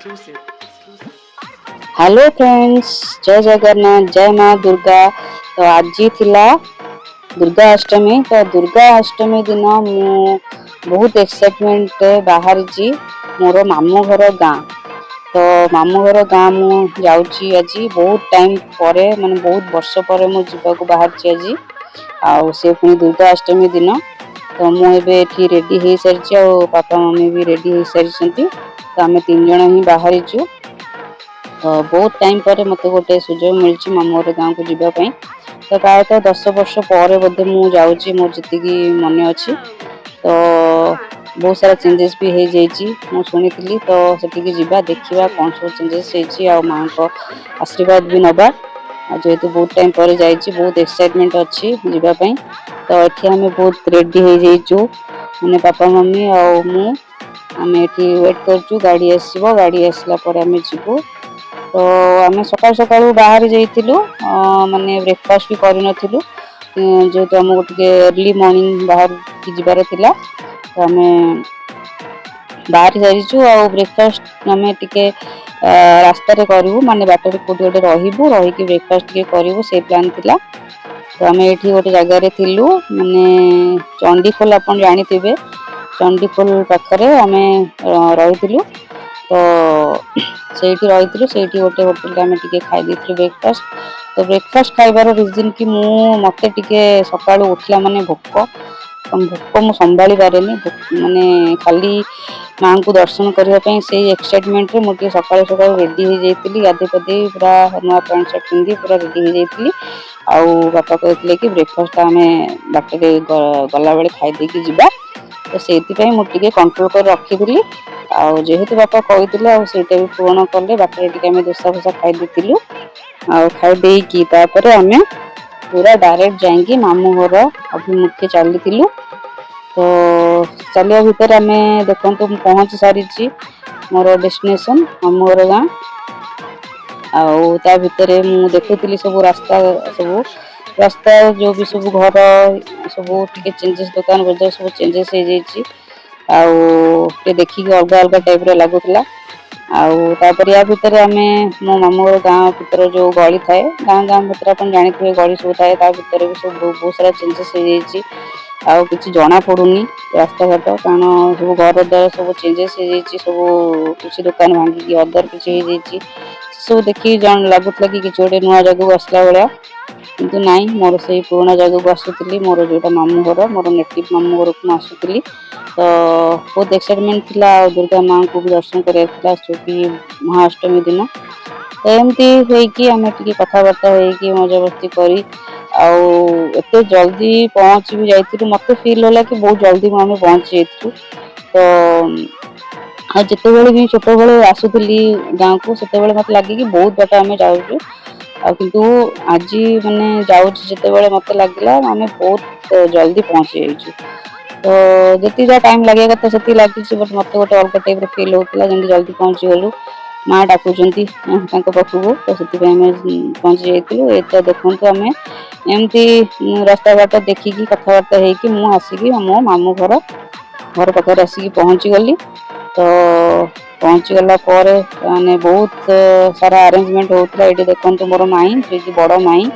Hello friends, जय जगन्नाथ, जय माँ दुर्गा। तो आज थिला दुर्गा अष्टमी। तो दुर्गा अष्टमी दिन मु बहुत एक्साइटमेंट बाहर मोर मामू घर गाँ। तो मामू घर गाँ मु जाऊँगी आज बहुत टाइम पर, माने बहुत वर्ष पर मु जीवाक बाहर आज। आउ से पुणी दुर्गा अष्टमी दिन। तो मुझे रेडी हो सारी और पापा मम्मी भी रेडी हो सारी। तो आम 3 जन ही बाहरी। तो बहुत टाइम पर मत गोटे सुजोग मिली मामू गाँव को जीवाई। तो प्रायतः 10 वर्ष पर बोधे मुझे जाऊँगी, मोर जी मन अच्छी। तो बहुत सारा चेंजेस भी हो जाइए शुणी। तो सेठिकी जीवा देखा कौन सब चेंजेस हो माँ को आशीर्वाद भी नवा। जेहेतु बहुत टाइम पर जाइए, बहुत एक्साइटमेंट अच्छी जीवाई। तो ये आम बहुत रेडी हो जाइए, मैंने पापा मम्मी और मु आम ये वेट करूँ गाड़ी आसो। गाड़ी आसला आम जीवु। तो आम सकाल सकाल बाहर जाइलु, माने ब्रेकफास्ट भी करनथिलु, जेहेतु आमको टे अर्ली मॉर्निंग बाहर की जीवार थिला। तो आम बाहर जाइचु और ब्रेकफास्ट आम टे रास्तार करूँ, माने बाटर कोटी गोटे रही रहीकि ब्रेकफास्ट टे करूँ से प्लान थिला। तो आम ये गोटे जगार थिलु, माने चंडीखोल आप जानी, चंडीखोल पाखरे आम रही। तो सेठी रही से गोटे होटेल आम टे खाई ब्रेकफास्ट। तो ब्रेकफास्ट खाइबार रिजन कि मत टे सका उठला माने भोक भोक मु संभाली पारे, माने खाली माँ को दर्शन करने से एक्साइटमेंट मुझे सका सका रेडी हो जाती। गाधे पाधे पूरा नुआ पैंट सर्ट पिंधि पूरा रेडी हो जाती। आउ बापा कहते कि ब्रेकफास्ट आम बाटर गला बेले खाईदेकी जीवा। तो से मुझे कंट्रोल कर रखी। आउ जेहेतु बापा कहते आईटा भी पूरण कले, बाटर टे दोसा फोसा खाईदे। आउ खाईदेकी आम पूरा डायरेक्ट जाइए मामू घर अभिमुखे चली। तो चलिया भितर आम देखु पहुँच सारी मोर डेस्टिनेशन मामू घर गाँ। आउ ता भितर मु देखुली सब रास्ता जो भी सब घर सब टे चेंजेस, दुकान बजार सब चेंजेस हो जाइए। आउ देखिक अलग अलग टाइप लगुला। आउे या भितर आम मो मामू गाँ भर जो गली थाए, गाँ गाँ भर आप जानते हैं गली सब थाए, भर भी सब बहुत सारा चेंजेस हो जाइए। आउ कि जना पड़ूनी रास्ता घाट, कारण सब घर द्वार सब चेंजेस हो जाइए। सब किसी दुकान भांगिकी अदर किसी हो जाइए। सब देखिए लगुला कि गोटे नुआ जगह आसला भाया, किंतु नाई मोर से पुराना जगह को आसुली। मोर जोटा मामू घर, मोर नेटिव मामू घर को आसुली। तो बहुत एक्साइटमेंट थिला। दुर्गा माँ को भी दर्शन कराइला चौकी महाअष्टमी दिन। तो एमती होइकी आम टे कथबार्ता होइकी मजा मस्ती करी आउ जल्दी पहुँच भी जाइए। मत फिल होला कि बहुत जल्दी आम पहुँच जाइए। तो जिते भी छोट बड़े आसुली गाँव को से मत लगे कि बहुत बाट आम जाऊँ। किंतु आज माने जाते मत लगला आम बहुत जल्दी पहुँच जाइए। तो जी जहाँ टाइम लगे कथा से लगी, बट मत गोटे अलग टाइप फिल होता जमी जल्दी पहुँची गलु। माँ डाकुंट पाखक, तो से पहुँची जाइलु। ये तो देखु आम एमती रास्ता घाट देखिकी कथबार्ता होइकी मुझे मो मामू घर पाखे आसिक पहुँची गली। तो पहुँची गला माने बहुत सारा अरेंजमेंट होता। ये देखते मोर माई जी बड़ माई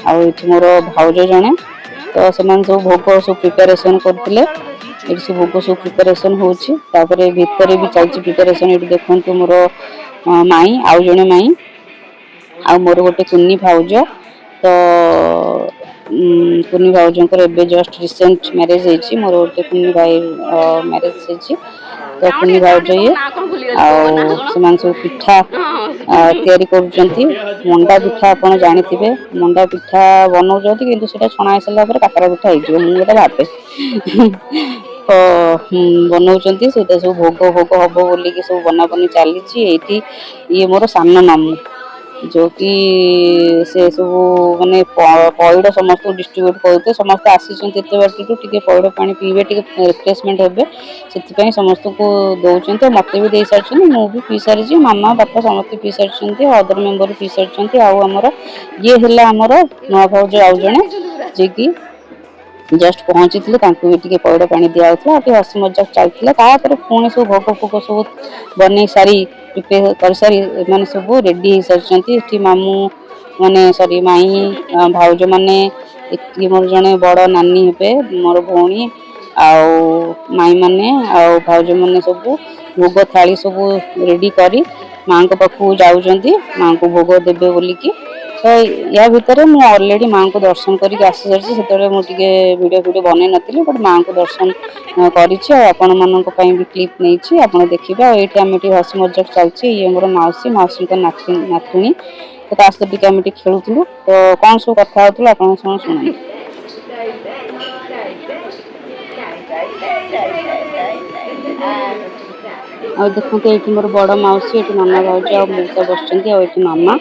आउ मोर भाउज जड़े। तो से सब भोग सब प्रिपेरेसन करते, ये सब भोग सब प्रिपेरेसन होपर भितर भी चलती प्रिपेरेसन। ये देखते मोर माई आउ जड़े माई आ मोर गोटे कुन्नी भाउज। तो कुन्नी भाउजर एवं जस्ट रिसेंट मैरेज होती, मोर गोटे कुन्नी भाई मैरेज होती। तो कुन्नी भाउज ये आउ सब पिठा तैयारी करुँच। मंडा पिठा आप जानते, मंडा पिठा बनाऊँ कि छणा सारा काकरा पिठा हो मुझे भावे। तो बनाऊँ से सब भोग भोग हम बोलिकी सब बनाबनी चली। ये मोर सान मामू जो कि से सब माने पैड़ समस्त डिस्ट्रीब्यूट करते, समस्त आसी बाटू टे पैड़ पा पीबे टे रिफ्रेशमेंट हे से समस्त को दौरान। मत भी दे सारी, मुझे पी सारी, मामा बापा समस्त पी सारी, अदर मेम्बर पी सारी। आमर ये है आमर नुआ भाउज आउ जड़े जे कि जस्ट पहुँची भी पैड़ पा दिखाला, हसी मजाक चलता। पुणी सब भोग फोग सब बन सारी प्रिपेयर कर सारी माने सब रेडी हो सारी मामू माने सॉरी माई भाउज माने ये मोर जने बड़ नानी हेबे मोर भौणी आउ माई माने आउ भाउज माने सब भोग थाली सब रेडी करी माँ को पाखु जाउजंती माँ को भोग देबे बोलिकी। तो या भितर मु ऑलरेडी माँ को दर्शन करके आसी सारी से मुझे वीडियो बन नी बट माँ को दर्शन करपण मान भी क्लीप नहीं आप देखिए और ये आम हसी मजाक चलती ये मोर मौसी मौसी नातुणी तो सहित आम खेलुलू तो कौन सब कथा होता आप शुणु। आ देखो ये मोर बड़ मौसी ये नाना भाउज आ मौसा बस मामा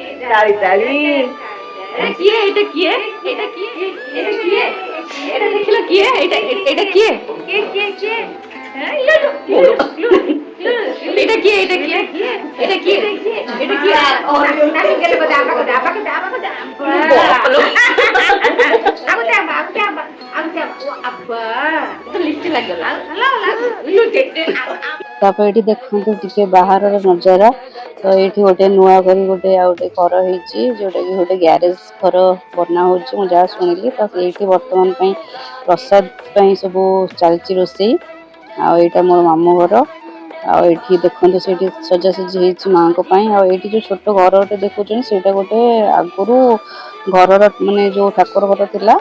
तापर ये देखो टे बाहर नजारा तो ये गोटे नुआ कर गोटे गोटे घर होती जोटा कि गोटे ग्यारेज घर बना हो जहाँ शुणिली तो ये बर्तमान प्रसाद सब चलती रोषे आईटा मोर मामू घर आठी देखते से सजासजी माँ को आईटी जो छोट घर गोटे देखुन से गोटे आगुरी घर माने जो ठाकुर घर थिला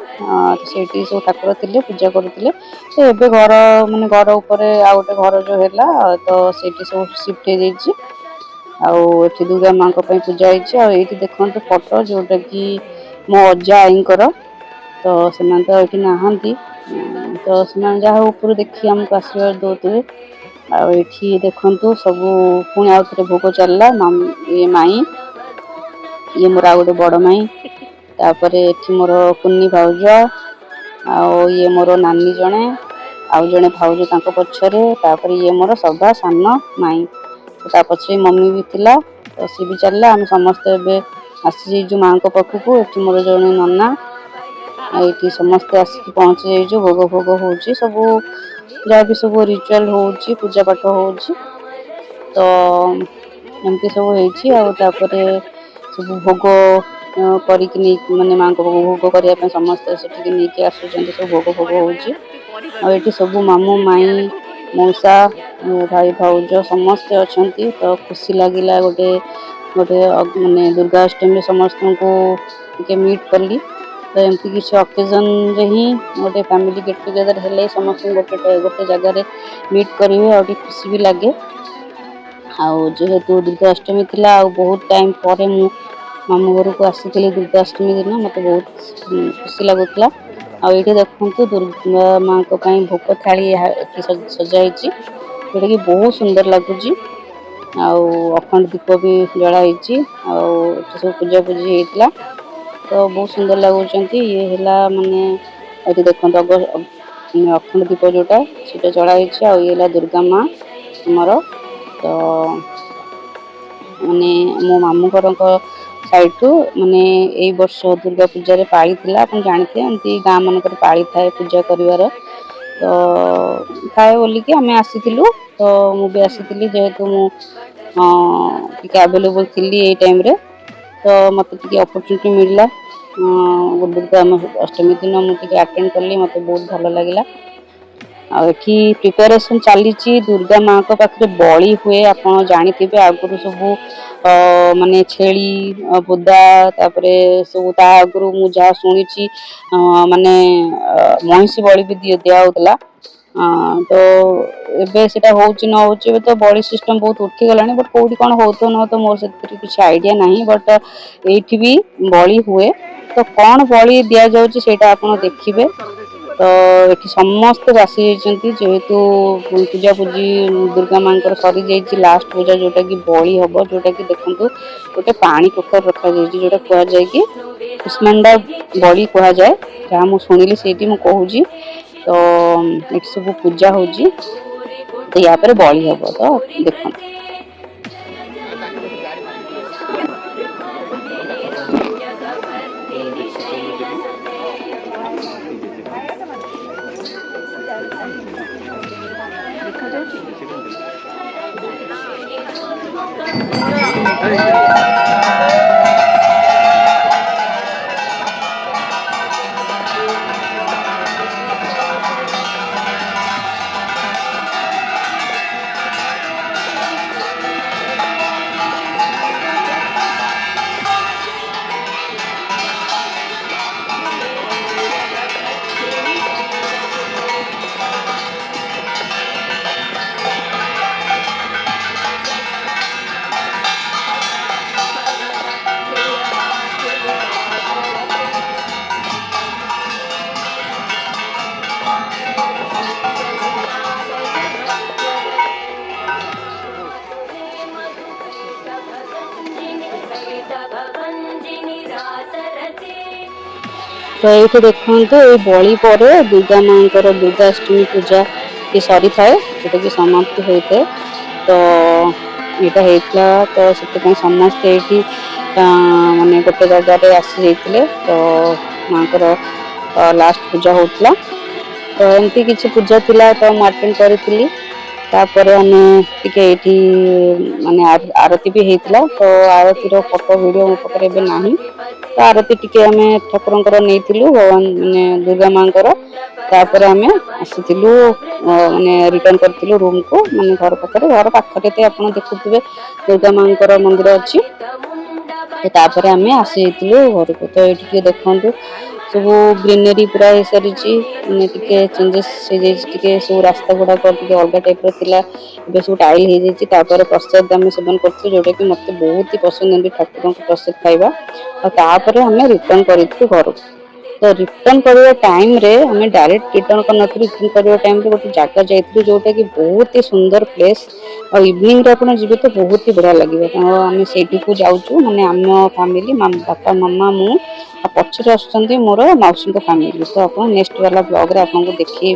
से सब ठाकुर थे पूजा करुले तो एबे घर माने घर ऊपर आ गोटे घर जो है तो से सब शिफ्ट हो एठी दुर्गा माँ को पूजा होती देखते फोटो जोटा कि मो अजा आई तो से तो ये नहांती तो से जहाँ ऊपर देखी आमको आशीर्वाद दौते आठी देखु सब पुणी आउ थे भोग चलला ये माई ये मोर आ गोटे बड़ माई तापर एठी मोर कुन्नी भाउज ये मोर नानी जने आउ जने भाउज तांको पछरे तापर ये मोर सभा सान माई ता पछरे मम्मी भी थिला तो सी भी चलला हम समस्त एबे आसी जो माँ को पाखु एठी मोर जने नन्ना ये समस्त आसिक पहुँची जाइए भोग भोग हो सब जहाँ भी सब रिचुआल हो पूजा पाठ हो तो एमती सब होपर सब भोग करिकी माने माँ को भोग करने समस्त से नहीं आसुँच सब भोग भोग हो सब मामू माई मौसा भाई भाउज समस्ते अच्छा तो खुशी लगिला गोटे गोटे माने दुर्गाष्टमी समस्त को मीट कली तो एमती किसी अकेजन रे ही गोटे फैमिली गेट टुगेदर हेले समस्त गोटे गोटे जगह मीट करेंगे और खुशी भी लगे जेहेतु दुर्गाष्टमी थिला बहुत टाइम पर मु मामू घर को आसी दुर्गाष्टमी दिन मत बहुत खुशी लगुला आठी देखु दुर्गा माँ को भोग थाली सजाई जोटा कि बहुत सुंदर लगुच अखंड दीप भी जलाई सब पूजा पूजी होता तो बहुत सुंदर लगुच ये है माने ये देखो अखंड दीप जोटा सीटा चढ़ाई ये दुर्गा माँ आमर तो माने मो मामू घर साइड टू माने यही वर्ष दुर्गा पूजा रे पाली थिला अपन जानते एमती गाँ मानक पाली थाए पूजा करिवार तो थाए बोलिकी आम आसीलु तो मुझे आसी जेहेतु मुझे अवेलेबल थी ये टाइम रे तो मत अपॉर्चुनिटी मिलला दुर्गा अष्टमी दिन मुझे अटेंड कली मत बहुत भल लगे आठी प्रिपेरेसन चली दुर्गा माँ को पाखे बड़ी हुए आप जानी आगुरी सब माने छेली बुदा तापरे सब आगुरी मु जहाँ शुणी माने महिषी बड़ी भी दिया होता तो एबे सेटा होची न होची तो बड़ी सिस्टम बहुत उठी गलानी बट कोठी कौन हो तो न तो मोर से कुछ आइडिया नहीं बट एठी भी बड़ी हुए तो कौन बड़ी दिया जाउची सेटा आपण देखिबे तो ये समस्त आसी जेहेतु पूजा पूजी दुर्गा माँ सरी जा लास्ट पूजा जोटा कि बड़ी हम जोटा कि देखु गोटे पानी पोखर रखा जोटा कहुए कि कुष्मांडा बड़ी कह जाए जहाँ मुझे शुणिली से मुझे तो ये सब पूजा हो तो या पर बड़ी हम तो देखो तो ये देखु ये बड़ी पर दुर्गा माँ दुर्गाष्टमी पूजा ये सरी थाए जोटा कि समाप्ति होता है। तो यहाँ होता तो से समस्ते ये माने गोटे जगह आसी जाते तो माँ लास्ट पूजा होता तो एमती किसी पूजा थिला तो अटेंड करी तापर हमें टिके माने आरती भी होता तो आरती फोटो वीडियो मो पाखे ना तो आरती टिके आम ठाकुर नहीं भगवान माने दुर्गा माँ तापर आम आसीलु माने रिटर्न करथिलु रूम को माने घर पाखरे तो आप देखुवे दुर्गा माँ मंदिर अच्छी तो तापर आम आसी घर को। तो ये देखु सब ग्रीनरी पूरा हो सारी चेंजेस सब रास्ता गुड़ाक अलग टाइप रहा सब टाइल हो जाए प्रसाद आम सेवन कर जोटा कि मत बहुत ही पसंद ठाकुर प्रसाद खाइबा और आम रिटर्न कर घर तो रिटर्न करने टाइम रे हमें डायरेक्ट रिटर्न कर रिटर्न करने टाइम रे गोटे जगह जाइए जोटा कि बहुत ही सुंदर प्लेस और इवनिंग रे आपन जीवे तो बहुत ही बढ़िया लगे तो आम से जाऊँ माने आम फैमिली बापा मामा मु पछरे आसुँच मोर मौसी फैमिली तो आप नेक्स्ट वाला ब्लॉग रे आपको देखी